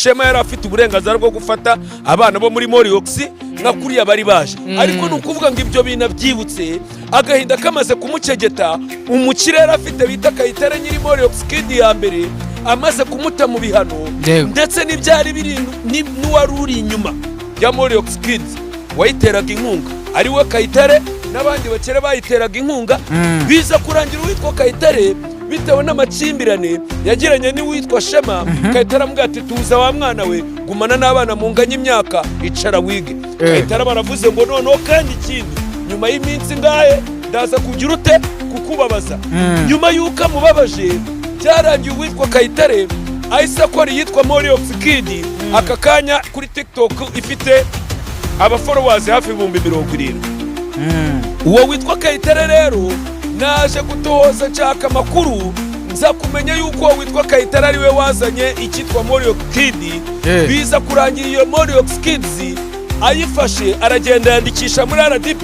Shema yari afite uburenganzira bwo gufata abana bo muri Moriox nka kuriya bari baje ariko nukuvuga ngo ibyo bintu byibutse agahinda kamaze kumucegeta umukirere afite bita Kayitare nyiri Moriox Kid ya mbere amaze kumuta mu bihano ndetse n'ibyari biri n'uwaruri inyuma ya Moriox Kids wayiteraga inkunga ari we Kayitare n'abandi bakere bayiteraga inkunga biza kurangira uwitwa Kayitare bitewe n'amakimbirane yagiranye n'uwitwa Shema Kayitare amubwira ati tuza wa mwana we gumana n'abana mu nganya imyaka icara wige Kayitare baravuze ngo noneho kandi ikindi nyuma y'iminsi ngahe ndaza kugira ute kukubabaza nyuma y'uko amubabaje byarangiye uwitwa Kayitare ahise akora yitwa Moriox Kid aka kanya kuri TikTok ifite abafollowers hafi 70,000 uwo witwa Kayitare rero naje gutohoza nshaka makuru nza kumenya yuko witwa Kayitare ari we wazanye icyitwa Moriox Kid biza kurangira iyo Moriox Kids ayifashe aragenda yandikisha muri RDB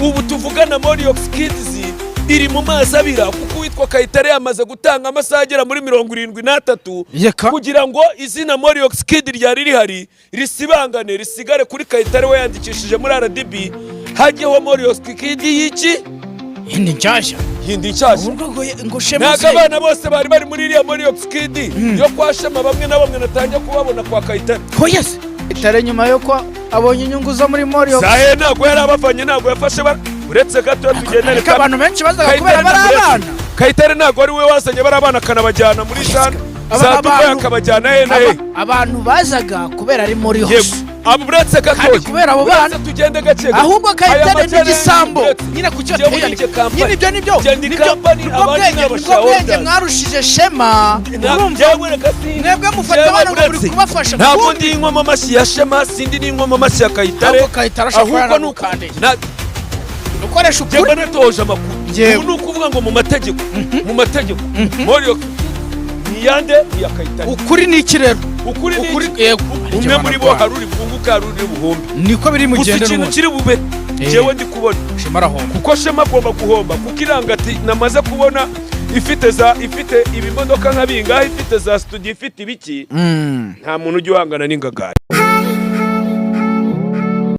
ubu tuvugana Moriox Kids iri mu mazi abira kuko witwa Kayitare yamaze gutanga amasaha agera muri 73 kugira ngo izina Moriox Kid ryari rihari risibangane risigare kuri Kayitare we yandikishije muri RDB hajyeho Moriox Kid y'iki hindi nshyashya ngo Shema abana bose bari muri iriya Moriox Kid yo kwa Shema bamwe na bamwe natangiye kubabona kwa Kayitare yes Kayitare nyuma yo kwa abonye inyungu zo muri Moriox zahe ntabwo yari abavanye ntabwo yafashe uretse gato tugendere abantu benshi bazaga kubera bari abana Kayitare ntabwo ari we wazanye bari abana kanabajyana muri Jean za Dubai akabajyana abantu bazaga kubera ari Moriox aburetse gato kubera abo bana tugende gake ahubwo Kayitare n'igisambo nyine ku cyo nyine ibyo nibyo ubwenge mwarushije Shema mwebwe mufata abana ngo muri kubafasha ntabwo ndi inkomo mashyi ya Shema sindi n'inkomo mashyi ya Kayitare ahubwo nukande ukoresha ukuri natoje amakuru nukuvuga ngo mu mategeko Moriox niyande ya Kayitare ukuri ni ikirero ukuri umwe muri bo haruri bunguka haruri buhombe niko biri mu gende ikintu kiri bube jewe ndi kubona Shema arahomba kuko Shema agomba guhomba kuko irangati namaze kubona ifite ibimodoka nk'abingahe ifite za studio ifite ibiki nta muntu ujya uhangana n'ingagari